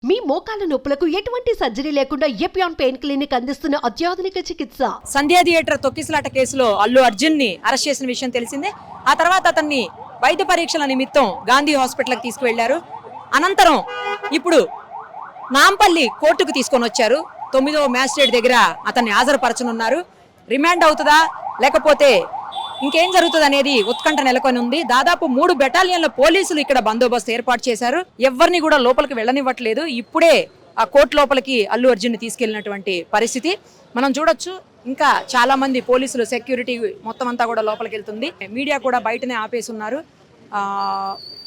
మీ మోకాల నొప్పులకు ఎటువంటి సర్జరీ లేకుండా ఎపియాన్ పెయిన్ క్లినిక్ అందిస్తున్న అత్యాధునిక చికిత్స. సంధ్యా థియేటర్ తొక్కిసలాట కేసులో అల్లు అర్జున్ ని అరెస్ట్ చేసిన విషయం తెలిసిందే. ఆ తర్వాత అతన్ని వైద్య పరీక్షల నిమిత్తం గాంధీ హాస్పిటల్కి తీసుకువెళ్లారు. అనంతరం ఇప్పుడు నాంపల్లి కోర్టుకు తీసుకొని వచ్చారు. 9వ మ్యాజిస్ట్రేట్ దగ్గర అతన్ని హాజరుపరచనున్నారు. రిమాండ్ అవుతుందా లేకపోతే ఇంకేం జరుగుతుంది అనేది ఉత్కంఠ నెలకొని ఉంది. దాదాపు 3 బెటాలియన్ల పోలీసులు ఇక్కడ బందోబస్తు ఏర్పాటు చేశారు. ఎవరిని కూడా లోపలికి వెళ్ళనివ్వట్లేదు. ఇప్పుడే ఆ కోర్టు లోపలికి అల్లు అర్జున్ ని తీసుకెళ్లినటువంటి పరిస్థితి మనం చూడొచ్చు. ఇంకా చాలా మంది పోలీసులు సెక్యూరిటీ మొత్తం అంతా కూడా లోపలికి వెళ్తుంది. మీడియా కూడా బయటనే ఆపేసి ఉన్నారు.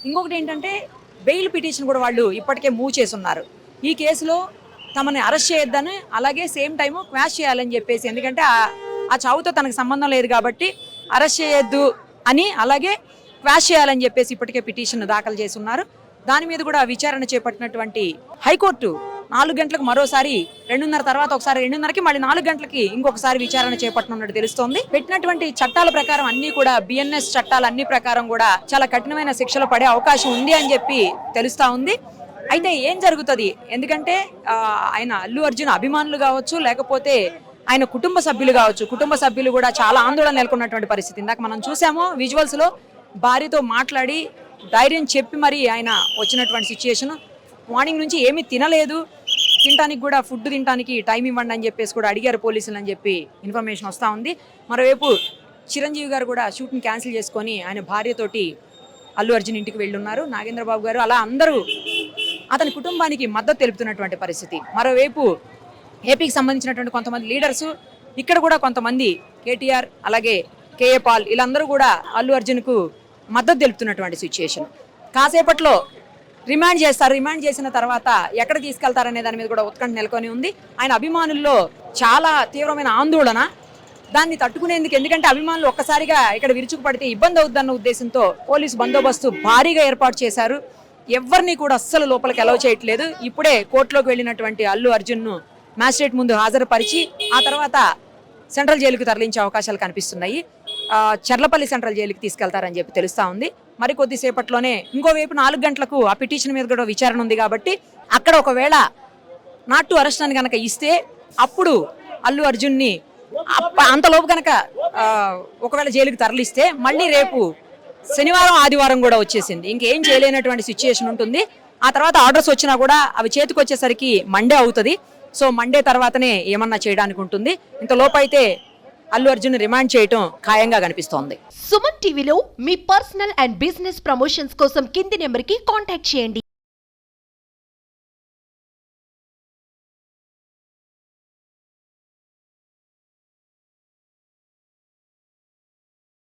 ఇంకొకటి ఏంటంటే బెయిల్ పిటిషన్ కూడా వాళ్ళు ఇప్పటికే మూవ్ చేసి ఉన్నారు. ఈ కేసులో తమని అరెస్ట్ చేయొద్దని, అలాగే సేమ్ టైము క్వాష్ చేయాలని చెప్పేసి, ఎందుకంటే ఆ చావుతో తనకు సంబంధం లేదు కాబట్టి అరెస్ట్ చేయొద్దు అని, అలాగే క్వాష్ చేయాలని చెప్పేసి ఇప్పటికే పిటిషన్ దాఖలు చేసి ఉన్నారు. దాని మీద కూడా విచారణ చేపట్టినటువంటి హైకోర్టు 4 గంటలకు మరోసారి, 2:30 తర్వాత ఒకసారి, 2:30కి మళ్ళీ 4 గంటలకి ఇంకొకసారి విచారణ చేపట్టనున్నట్టు తెలుస్తోంది. పెట్టినటువంటి చట్టాల ప్రకారం అన్ని కూడా బిఎన్ఎస్ చట్టాలు అన్ని ప్రకారం కూడా చాలా కఠినమైన శిక్షలు పడే అవకాశం ఉంది అని చెప్పి తెలుస్తా ఉంది. అయితే ఏం జరుగుతుంది, ఎందుకంటే ఆయన అల్లు అర్జున్ అభిమానులు కావచ్చు, లేకపోతే ఆయన కుటుంబ సభ్యులు కావచ్చు, కుటుంబ సభ్యులు కూడా చాలా ఆందోళన నెలకొన్నటువంటి పరిస్థితి. ఇందాక మనం చూసాము విజువల్స్ లో, భార్యతో మాట్లాడి ధైర్యం చెప్పి మరి ఆయన వచ్చినటువంటి సిచ్యుయేషన్. మార్నింగ్ నుంచి ఏమీ తినలేదు, తినడానికి కూడా ఫుడ్ తినడానికి టైం ఇవ్వండి అని చెప్పేసి కూడా అడిగారు పోలీసులు అని చెప్పి ఇన్ఫర్మేషన్ వస్తూ ఉంది. మరోవైపు చిరంజీవి గారు కూడా షూట్ని క్యాన్సిల్ చేసుకొని ఆయన భార్యతోటి అల్లు అర్జున్ ఇంటికి వెళ్ళున్నారు. నాగేంద్రబాబు గారు, అలా అందరూ అతని కుటుంబానికి మద్దతు తెలుపుతున్నటువంటి పరిస్థితి. మరోవైపు ఏపీకి సంబంధించినటువంటి కొంతమంది లీడర్సు, ఇక్కడ కూడా కొంతమంది కేటీఆర్, అలాగే కేఏ పాల్, వీళ్ళందరూ కూడా అల్లు అర్జున్కు మద్దతు తెలుపుతున్నటువంటి సిచ్యుయేషన్. కాసేపట్లో రిమాండ్ చేస్తారు. రిమాండ్ చేసిన తర్వాత ఎక్కడ తీసుకెళ్తారనే దాని మీద కూడా ఉత్కంఠ నెలకొని ఉంది. ఆయన అభిమానుల్లో చాలా తీవ్రమైన ఆందోళన, దాన్ని తట్టుకునేందుకు, ఎందుకంటే అభిమానులు ఒక్కసారిగా ఇక్కడ విరుచుకుపడితే ఇబ్బంది అవుతుందన్న ఉద్దేశంతో పోలీసు బందోబస్తు భారీగా ఏర్పాటు చేశారు. ఎవరిని కూడా అస్సలు లోపలికి అలౌ చేయట్లేదు. ఇప్పుడే కోర్టులోకి వెళ్ళినటువంటి అల్లు అర్జున్ను మ్యాజిస్ట్రేట్ ముందు హాజరుపరిచి ఆ తర్వాత సెంట్రల్ జైలుకు తరలించే అవకాశాలు కనిపిస్తున్నాయి. చర్లపల్లి సెంట్రల్ జైలుకి తీసుకెళ్తారని చెప్పి తెలుస్తా ఉంది. మరి కొద్దిసేపట్లోనే ఇంకోవైపు 4 గంటలకు ఆ పిటిషన్ మీద కూడా విచారణ ఉంది కాబట్టి అక్కడ ఒకవేళ నాట్ టు అరెస్ట్ అని కనుక ఇస్తే అప్పుడు అల్లు అర్జున్ని అంతలోపు కనుక ఒకవేళ జైలుకి తరలిస్తే మళ్ళీ రేపు శనివారం ఆదివారం కూడా వచ్చేసింది, ఇంకేం చేయలేనటువంటి సిచ్యుయేషన్ ఉంటుంది. ఆ తర్వాత ఆర్డర్స్ వచ్చినా కూడా అవి చేతికి వచ్చేసరికి మండే అవుతుంది. సో మండే తర్వాతనే ఏమన్నా చేయడానికి ఉంటుంది. ఇంతలోపు అయితే అల్లు అర్జున్ రిమాండ్ చేయటం ఖాయంగా కనిపిస్తోంది. సుమన్ టీవీలో మీ పర్సనల్ అండ్ బిజినెస్ ప్రమోషన్స్ కోసం కింది నెంబర్కి కాంటాక్ట్ చేయండి.